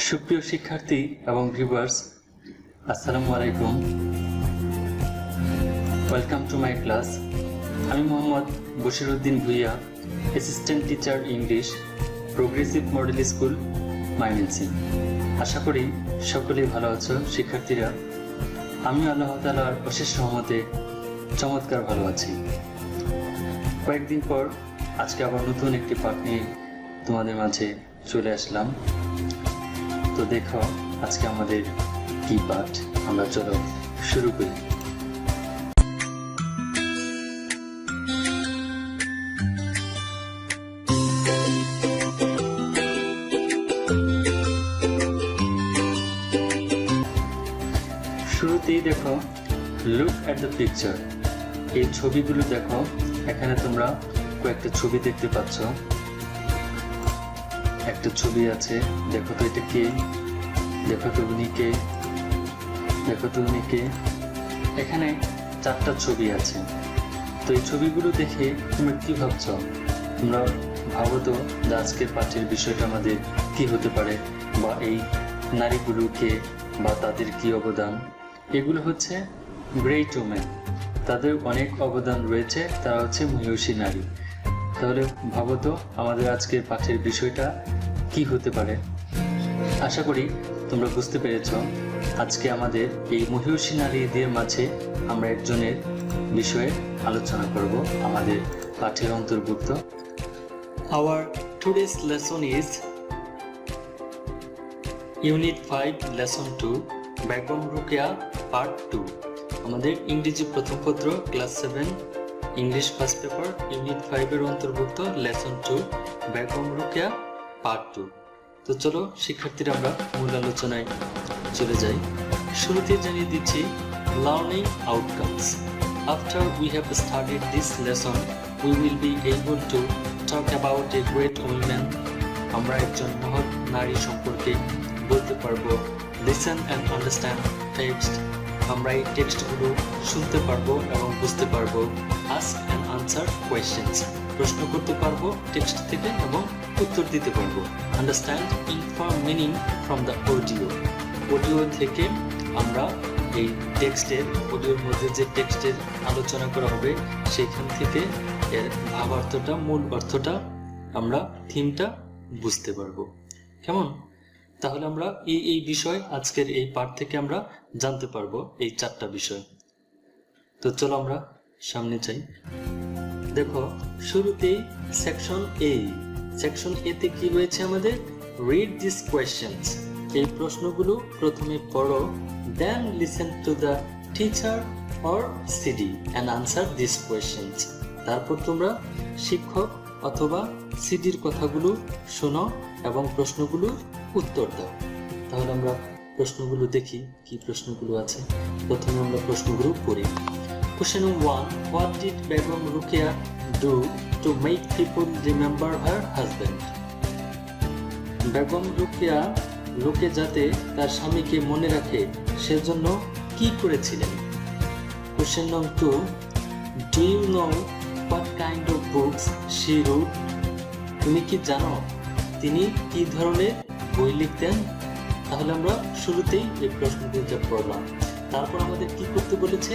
সুপ্রিয় শিক্ষার্থী এবং ভিউয়ার্স, আসসালামু আলাইকুম। Welcome to my class. আমি Mohammad Bashiruddin Bhuiyan, assistant teacher English, progressive model school, Mymensingh. আশা করি সকলেই ভালো আছো শিক্ষার্থীরা। আমি আল্লাহ তাআলার অশেষ রহমতে চমৎকার ভালো আছি। কয়েকদিন পর আজকে আবার নতুন একটি পাঠ নিয়ে তোমাদের মাঝে চলে আসলাম। তো দেখো আজকে আমাদের কি পাঠ, আমরা চলো শুরু করি। শুরুতেই দেখো, লুক অ্যাট দ্য পিকচার। এই ছবিগুলো দেখো, এখানে তোমরা কয়েকটা ছবি দেখতে পাচ্ছ। একটা ছবি আছে, দেখো তো এটা কে, দেখো তো উনি কে, দেখো তো উনি কে। এখানে 4টা ছবি আছে। তো এই ছবিগুলো দেখে তোমরা কি ভাবছ? তোমরা ভাবো তো যে আজকের পাঠের বিষয়টা আমাদের কি হতে পারে, বা এই নারীগুলো কে, বা তাদের কি অবদান। এগুলো হচ্ছে গ্রেট ওমেন, তাদের অনেক অবদান রয়েছে, তারা হচ্ছে মহিষী নারী। তাহলে ভাবো তো আমাদের আজকের পাঠের বিষয়টা কি হতে পারে। আশা করি তোমরা বুঝতে পেরেছ। আজকে আমাদের এই মহিষী নারীদের মাঝে আমরা একজনের বিষয়ে আলোচনা করব, আমাদের পাঠের অন্তর্ভুক্ত। Our today's lesson is Unit 5 Lesson 2 Begum Rokeya Part 2। আমাদের ইংরেজি প্রথম পত্র class 7 English first paper unit 5 এর অন্তর্ভুক্ত লেসন 2 বেগম রোকেয়া পার্ট 2। তো চলো শিক্ষার্থীরা আমরা মূল আলোচনায় চলে যাই। শুরুতে জানিয়ে দিচ্ছি learning outcomes. After we have studied this lesson we will be able to talk about a great women. আমরা একজন মহৎ নারী সম্পর্কে বলতে পারবো। Listen and understand text. আমরা এই টেক্সটগুলো শুনতে পারবো এবং বুঝতে পারবো। Ask and answer questions. প্রশ্ন করতে পারবো টেক্সট থেকে এবং উত্তর দিতে পারবো। Understand inform meaning from the audio. Audio থেকে আমরা এই টেক্সটের, অডিওর মধ্যে যে টেক্সটের আলোচনা করা হবে সেখান থেকে এর ভাবার্থটা, মূল অর্থটা, আমরা থিমটা বুঝতে পারবো। কেমন? তাহলে আমরা এই বিষয় আজকের এই পাঠ থেকে আমরা জানতে পারবো, এই 4টা বিষয়। তো চলো আমরা সামনে যাই। দেখো শুরুতেই সেকশন এ। সেকশন এ তে কি রয়েছে আমাদের? Read this questions. এই প্রশ্নগুলো প্রথমে পড়ো, then listen to the teacher or CD and answer this questions. তারপর তোমরা শিক্ষক অথবা সিডির কথাগুলো শোনো এবং প্রশ্নগুলো উত্তর দাও। তাহলে আমরা প্রশ্নগুলো দেখি কি প্রশ্নগুলো আছে। প্রথমে আমরা প্রশ্নগুলো পড়ি। Question 1. What did Begum Ruqya do to make people remember her husband? Begum Rokeya লোকে যাতে তার স্বামীকে মনে রাখে সেজন্য কি করেছিলেন? Question number 2. Do you know what kind of books she wrote? তুমি কি জানো তিনি কি ধরনের বই লিখতেন? তাহলে আমরা শুরুতেই এই প্রশ্নগুলো পড়লাম। তারপর আমাদের কি করতে বলেছে?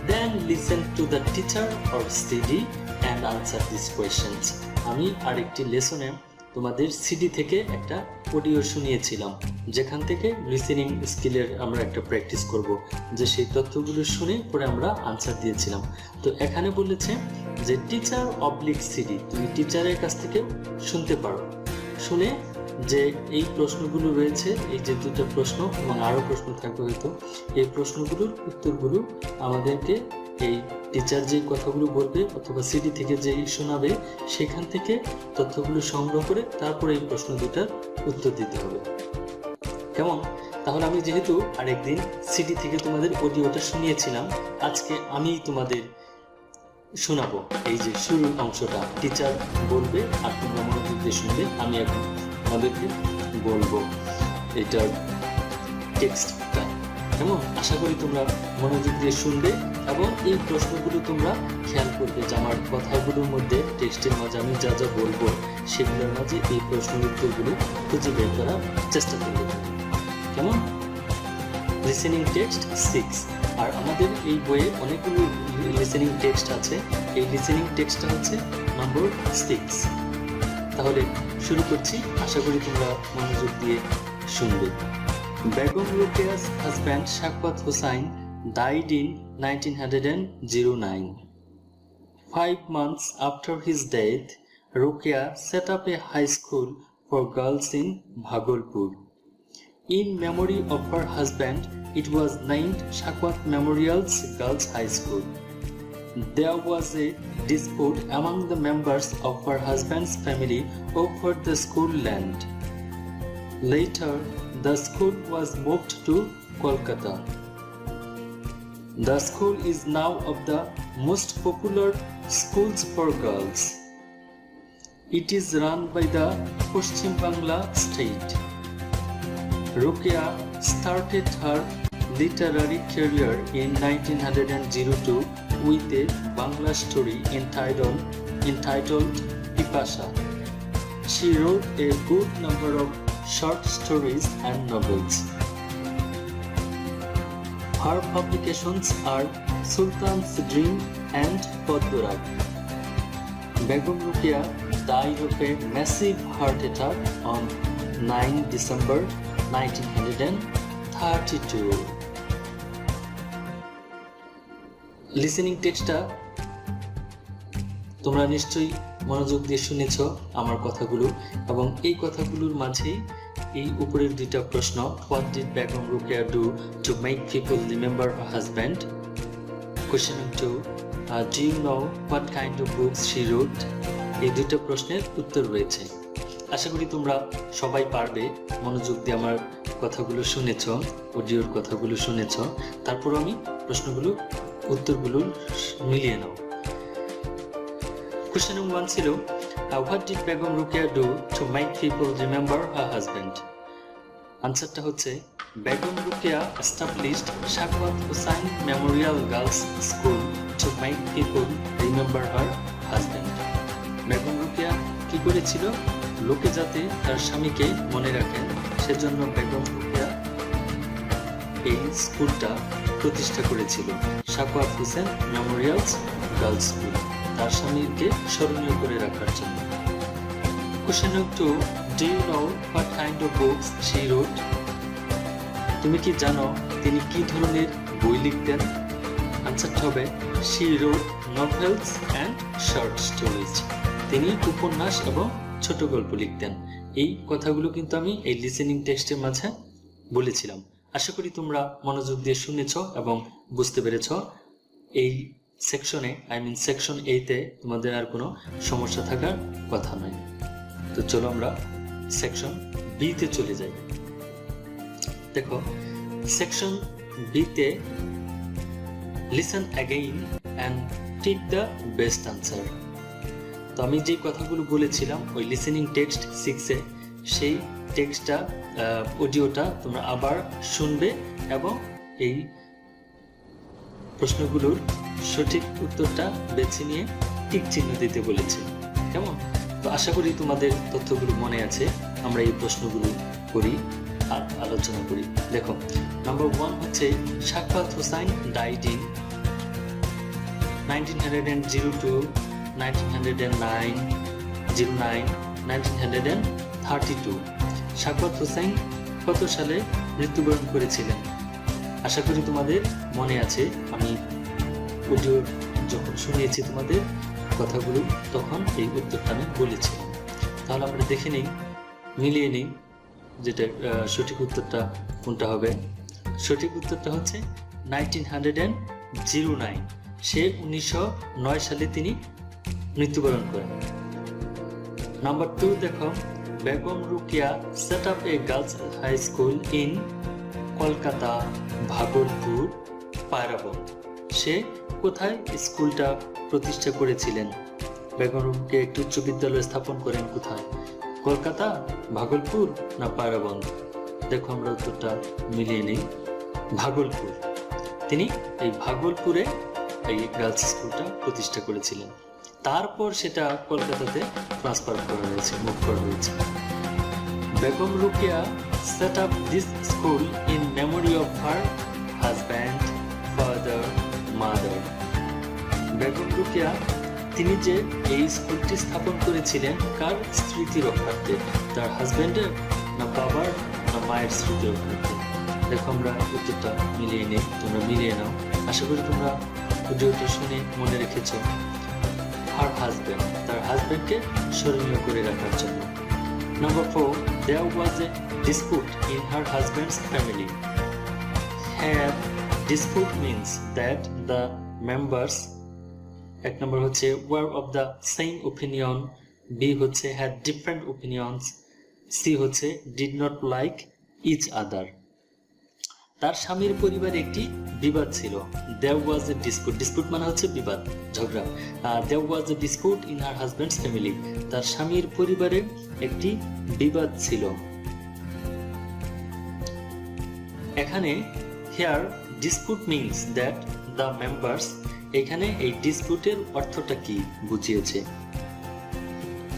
Then listen to the teacher or CD and answer this questions. আমি আরেকটি লেসনে তোমাদের সিডি থেকে একটা অডিও শুনিয়েছিলাম, যেখান থেকে লিসেনিং স্কিলের আমরা একটা প্র্যাকটিস করব, যে সেই তথ্যগুলো শুনে পরে আমরা আনসার দিয়েছিলাম। তো এখানে বলেছে যে টিচার অবলিক সিডি, তুমি টিচারের কাছ থেকে শুনতে পারো। শুনে যে এই প্রশ্নগুলো রয়েছে, এই যে 2টা প্রশ্ন এবং আরও প্রশ্ন থাকবে হয়তো, এই প্রশ্নগুলোর উত্তরগুলো আমাদেরকে এই টিচার যে কথাগুলো বলবে অথবা সিডি থেকে যেই শোনাবে সেখান থেকে তথ্যগুলো সংগ্রহ করে তারপরে এই প্রশ্ন 2টার উত্তর দিতে হবে। কেমন? তাহলে আমি যেহেতু আরেকদিন সিডি থেকে তোমাদের অডিওটা শুনিয়েছিলাম, আজকে আমি তোমাদের শোনাবো এই যে শুরুর অংশটা। টিচার বলবে আর তোমরা মনোযোগ দিয়ে শুনবে। আমি এখন আমাদেরকে বলবো এটার টেক্সটটা। কেমন? আশা করি তোমরা মনোযোগ দিয়ে শুনবে এবং এই প্রশ্নগুলো তোমরা খেয়াল করবে যে আমার কথাগুলোর মধ্যে, টেক্সটের মাঝে আমি যা যা বলবো সেগুলোর মাঝে এই প্রশ্নের উত্তরগুলো খুঁজে বের করার চেষ্টা করবে। কেমন? Listening text 6। আর আমাদের এই বইয়ে অনেকগুলো লিসেনিং টেক্সট আছে, এই লিসেনিং টেক্সটটা হচ্ছে নম্বর 6। তাহলে শুরু করছি, আশা করি তোমরা মনোযোগ দিয়ে শুনবে। বেগম রোকেয়া's husband Shafqat Hussain died in 1909. 5 months after his death, Rokeya set up a high school for girls in Bhagalpur. In memory of her husband, it was named Shafqat Memorial's Girls High School. There was a dispute among the members of her husband's family over the school land. Later, the school was moved to Kolkata. The school is now of the most popular schools for girls. It is run by the Paschim Bangla state. Rokeya started her literary career in 1902 with a Bangla story entitled Pipasha. She wrote a good number of short stories and novels. Her publications are Sultan's Dream and Padmarat. Begum Rokeya died of a massive heart attack on 9 December 1932. Listening টেক্সটটা তোমরা নিশ্চয়ই মনোযোগ দিয়ে শুনেছ আমার কথাগুলো, এবং এই কথাগুলোর মাঝেই এই উপরের দুইটা প্রশ্ন, what did Begum Rokeya do to make people remember her husband? Question 2, do you know what kind of books she wrote? এই দুইটা প্রশ্নের উত্তর রয়েছে। আশা করি তোমরা সবাই পারবে, মনোযোগ দিয়ে আমার কথাগুলো শুনেছ, অডিওর কথাগুলো শুনেছ, তারপর আমি উত্তরগুলো মিলিয়ে নাও। কোয়েশ্চেন 1 ছিল, what did Begum Rokeya do to make people remember her husband? আনসারটা হচ্ছে, Begum Rokeya established Shafqat Hussain memorial girls school to make people remember her husband. Begum Rokeya কি করেছিল? লোকে যাতে তার স্বামীকে মনে রাখেন, সেজন্য বেগম রোকেয়া এই স্কুলটা প্রতিষ্ঠা করেছিল, Shafqat Hussain memorial girls school, তার স্বামীকে স্মরণীয় করে রাখার জন্য। Question 2, do you know what kind of books she wrote? তুমি কি জানো তিনি কি ধরনের বই লিখতেন? আনসারটা হবে, she wrote novels and short stories. তিনি উপন্যাস এবং ছোট গল্প লিখতেন। এই কথাগুলো কিন্তু আমি এই লিসেনিং টেক্সটের মাঝে বলেছিলাম। আশা করি তোমরা মনোযোগ দিয়ে শুনেছ এবং বুঝতে পেরেছ। এই সেকশনে, সেকশন A-তে তোমাদের আর কোনো সমস্যা থাকার কথা নয়। তো চলো আমরা সেকশন B-তে চলে যাই। দেখো, সেকশন B-তে listen again and take the best answer. তো আমি যে কথাগুলো বলেছিলাম ওই লিসেনিং টেক্সট 6-এ, সেই টেক্সটটা অডিওটা তোমরা আবার শুনবে এবং এই প্রশ্নগুলোর সঠিক উত্তরটা বেছে নিয়ে টিক চিহ্ন দিতে বলেছে। কেমন? তো আশা করি তোমাদের তথ্যগুলো মনে আছে। আমরা এই প্রশ্নগুলো করি আর আলোচনা করি। দেখো, নাম্বার 1 হচ্ছে, শাফকাত হুসাইন ডাইড ইন 1902, 1909, 1932। শাফকাত হুসাইন কত সালে মৃত্যুবরণ করেছিলেন? আশা করি তোমাদের মনে আছে। আমি অডিও যখন শুনিয়েছি তোমাদের কথাগুলো, তখন এই উত্তরটা আমি বলেছিলাম। তাহলে আমরা দেখে নিই, মিলিয়ে নিই যেটা সঠিক উত্তরটা কোনটা হবে। সঠিক উত্তরটা হচ্ছে 1909। সে 1909 সালে তিনি মৃত্যুবরণ করেন। নাম্বার 2 দেখো, Begum Rokeya set up a girls high school in Kolkata, Bhagalpur, Pairaban. সে কোথায় স্কুলটা প্রতিষ্ঠা করেছিলেন? বেগম রোকেয়া একটি উচ্চ বিদ্যালয় স্থাপন করেন কোথায়? কলকাতা, ভাগলপুর না পায়রাবন? দেখো, আমরা উত্তরটা মিলিয়ে নিই। ভাগলপুর। তিনি এই ভাগলপুরে এই গার্লস স্কুলটা প্রতিষ্ঠা করেছিলেন। তারপর সেটা কলকাতাতে ট্রান্সফার করা হয়েছে, মুভ করা হয়েছে। Begum Rokeya set up this school in memory of her husband, father, mother. Begum Rokeya তিনি যে এই স্কুলটি স্থাপন করেছিলেন কার স্মৃতি রক্ষার্থে, তার হাজবেন্ডের না বাবার না মায়ের স্মৃতি রক্ষার্থে? দেখো আমরা উত্তরটা মিলিয়ে নিই, তোমরা মিলিয়ে নাও। আশা করি তোমরা ভিডিওটা শুনে মনে রেখেছো। হার হাজবেন্ড, তার হাজবেন্ডকে স্মরণীয় করে রাখার জন্য। Number 4, there was a dispute in her husband's family. Have dispute means that the members, এক নম্বর হচ্ছে were of the same opinion, B হচ্ছে had different opinions, C হচ্ছে did not like each other. তার স্বামীর পরিবারে একটি বিবাদ ছিল। There was a dispute, dispute মানে হচ্ছে বিবাদ, ঝগড়া। There was a dispute in her husband's family, তার স্বামীর পরিবারে একটি বিবাদ ছিল। এখানে here dispute means that the members, এখানে এই ডিসপিউটের অর্থটা কি বুঝিয়েছে।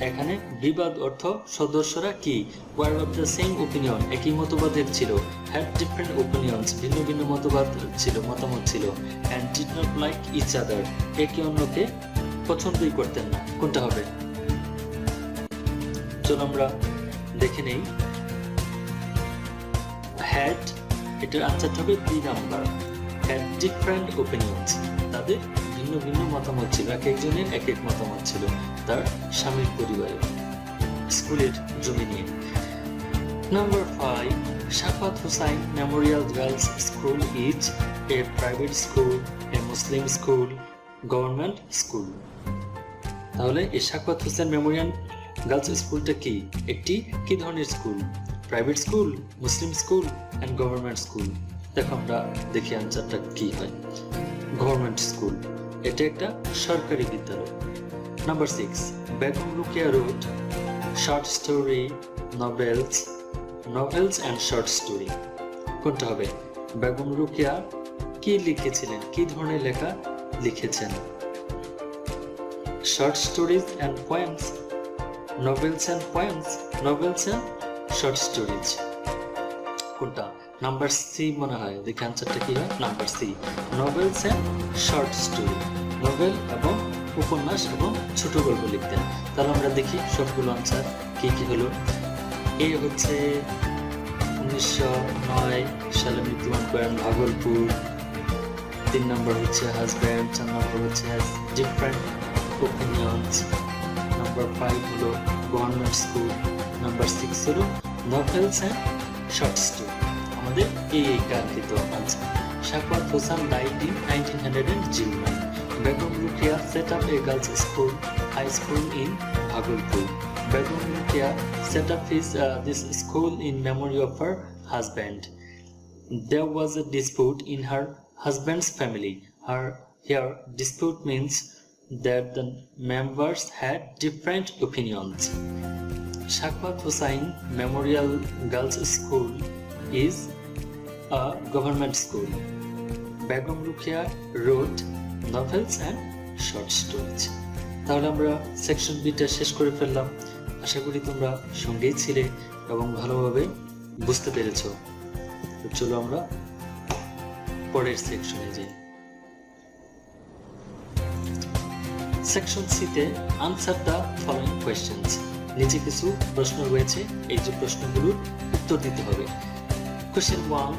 এখানে বিবাদ অর্থ সদস্যরা কি were of the same opinion, একই মতবাদের ছিল, had different opinions, ভিন্ন ভিন্ন মতবাদ ছিল, মতামত ছিল, and did not like each other, একে অন্যকে পছন্দই করতেন না। কোনটা হবে? চলো আমরা দেখে নেই। had, এটার আনসারটা হবে B number, had different opinions, তাদের ভিন্ন ভিন্ন মতামত ছিল, এক একজনের এক এক মতামত ছিল তার স্বামীর পরিবারে স্কুলের জমি নিয়ে। Number 5, Shafat Hussain Memorial Girls School is a private school, a Muslim school, government school. তাহলে এই শাফাত হোসেন মেমোরিয়াল গার্লস স্কুলটা কি? একটি কি ধরনের school? Private school, Muslim school and government school. দেখো আমরা দেখি আনসারটা কি হয়। গভর্নমেন্ট স্কুল, এটা একটা সরকারি বিদ্যালয়। Number 6, Begum Rokeya wrote short story, novels and short story. কোনটা হবে? বেগম রোকেয়া কি লিখেছিলেন, কি ধরনের লেখা লিখেছেন? short stories and poems, novels and poems, novels and short stories. কোনটা? নাম্বার সি মনে হয়। দেখি আনসারটা কি হয়। Number C, novels and short story, novel এবং উপন্যাস এবং ছোট গল্প লিখতেন। তাহলে আমরা দেখি সবগুলো আনসার কি কি হলো। এ হচ্ছে 1909 সালে মৃত্যুবরণ করেন, ভাগলপুর। 3 নম্বর হচ্ছে হাজব্যান্ড, 4 নম্বর হচ্ছে ডিফারেন্ট opinions, নাম্বার 5 হলো গভর্নমেন্ট স্কুল, নাম্বার 6 হলো novels and short story। আমাদের এই কাঙ্ক্ষিত answer. Shafat Hossain died in 1909. Begum Rukia set up a girls' school, high school in Bhagalpur. Begum Rukia set up this school in memory of her husband. There was a dispute in her husband's family. Here, dispute means that the members had different opinions. Shafat Hussain Memorial Girls' School is a government school. Begum Rukia wrote novels and short stories. তাহলে আমরা section beta শেষ করে ফেললাম। আশা করি তোমরা সঙ্গেই ছিলে এবং ভালোভাবে বুঝতে পেরেছো। চলো আমরা পরের সেকশনে যাই। সেকশন সিতে আনসার দ্য ফলোইং কোয়েশ্চেন্স। নিচে কিছু প্রশ্ন রয়েছে, এই যে প্রশ্নগুলোর উত্তর দিতে হবে। Question 1,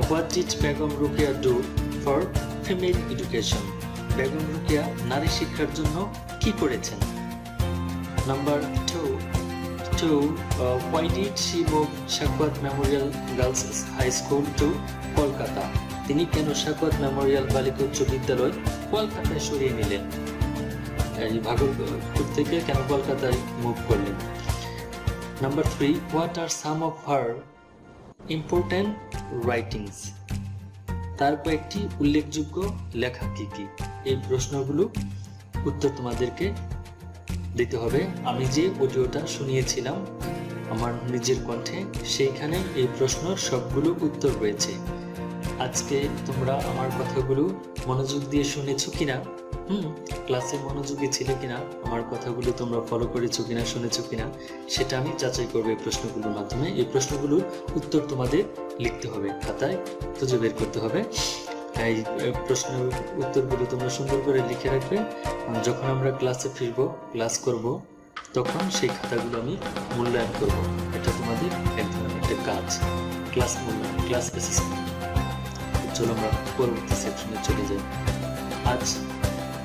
what did Begum Rokeya do for female education? Begum Rokeya নারী শিক্ষার জন্য কি করেছেন? Number 2, why did she move Shafat memorial girls high school to Kolkata? তিনি কেন শাফাত মেমোরিয়াল বালিকা উচ্চ বিদ্যালয় কলকাতায় সরিয়ে নিলেন? এই ভাগলপুর থেকে কেন কলকাতায় মুভ করলেন? Number 3, what are some of her important writings? তার কয়েকটি উল্লেখযোগ্য লেখা কি কি? এই প্রশ্নগুলো উত্তর তোমাদেরকে দিতে হবে। আমি যে অডিওটা শুনিয়েছিলাম আমার নিজের কণ্ঠে, সেইখানে এই প্রশ্নের সবগুলো উত্তর রয়েছে। আজকে তোমরা আমার কথাগুলো মনোযোগ দিয়ে শুনেছো কিনা ক্লাসে মনোযোগী ছিলে কিনা, আমার কথাগুলো তোমরা ফলো করেছো কিনা, শুনেছো কিনা, সেটা আমি যাচাই করবো এই প্রশ্নগুলোর মাধ্যমে। এই প্রশ্নগুলোর উত্তর তোমাদের লিখতে হবে, খাতায় খুঁজে বের করতে হবে। এই প্রশ্নের উত্তরগুলো তোমরা সুন্দর করে লিখে রাখবে। যখন আমরা ক্লাসে ফিরবো, ক্লাস করব, তখন সেই খাতাগুলো আমি মূল্যায়ন করব। এটা তোমাদের এক ধরনের একটা কাজ, ক্লাস মূল্যায়ন, ক্লাস অ্যাসেসমেন্ট। চলো আমরা পরবর্তী সেকশনে চলে যাই। আজ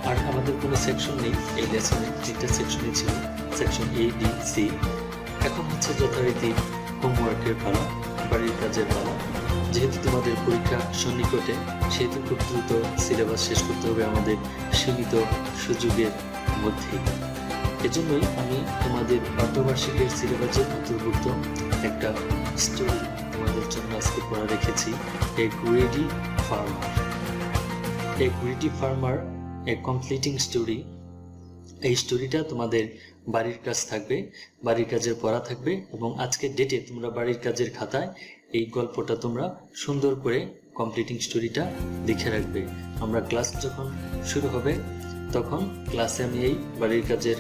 আর আমাদের কোনো সেকশন নেই, এই লেসনে 3টা সেকশনই ছিল, সেকশন A, B, C। এখন হচ্ছে যথারীতি হোমওয়ার্কের পালা, বাড়ির কাজের পালা। যেহেতু তোমাদের পরীক্ষা সন্নিকটে, সেহেতু খুব দ্রুত সিলেবাস শেষ করতে হবে আমাদের সীমিত সুযোগের মধ্যেই। এজন্যই আমি তোমাদের অর্ধবার্ষিকের সিলেবাসের অন্তর্ভুক্ত একটা স্টোরি তোমাদের জন্য আজকে পড়া রেখেছি, এ গ্রেডি ফার্মার। এ গ্রেডি ফার্মার, এ কমপ্লিটিং স্টোরি। এই স্টোরিটা তোমাদের বাড়ির কাজ থাকবে, বাড়ির কাজের পড়া থাকবে, এবং আজকের ডেটে তোমরা বাড়ির কাজের খাতায় এই গল্পটা তোমরা সুন্দর করে কমপ্লিটিং স্টোরিটা লিখে রাখবে। আমরা ক্লাস যখন শুরু হবে, তখন ক্লাসে আমি এই বাড়ির কাজের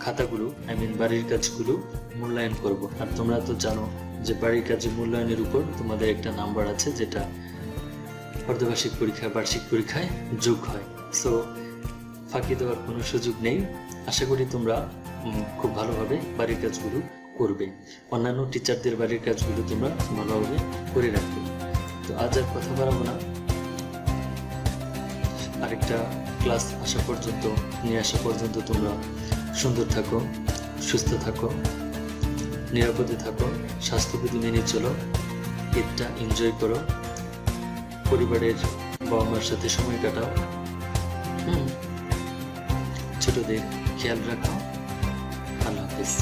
খাতাগুলো, বাড়ির কাজগুলো মূল্যায়ন করব। আর তোমরা তো জানো যে বাড়ির কাজের মূল্যায়নের উপর তোমাদের একটা নাম্বার আছে, যেটা অর্ধবার্ষিক পরীক্ষা, বার্ষিক পরীক্ষায় যোগ হয়। সো ফাঁকি দেওয়ার কোনো সুযোগ নেই। আশা করি তোমরা খুব ভালোভাবে বাড়ির কাজগুলো করবে। অন্যান্য টিচারদের বাড়ির কাজগুলো তোমরা ভালোভাবে করে রাখবে। তো আজ আর কথা বাড়াবো না, আরেকটা ক্লাস নিয়ে আসা পর্যন্ত তোমরা সুন্দর থাকো, সুস্থ থাকো, নিরাপদে থাকো, স্বাস্থ্যবিধি মেনে চলো, ঈদটা এনজয় করো, পরিবারের বাবা মার সাথে সময় কাটাও, ছোটদের খেয়াল রাখো। আল্লাহ হাফেজ।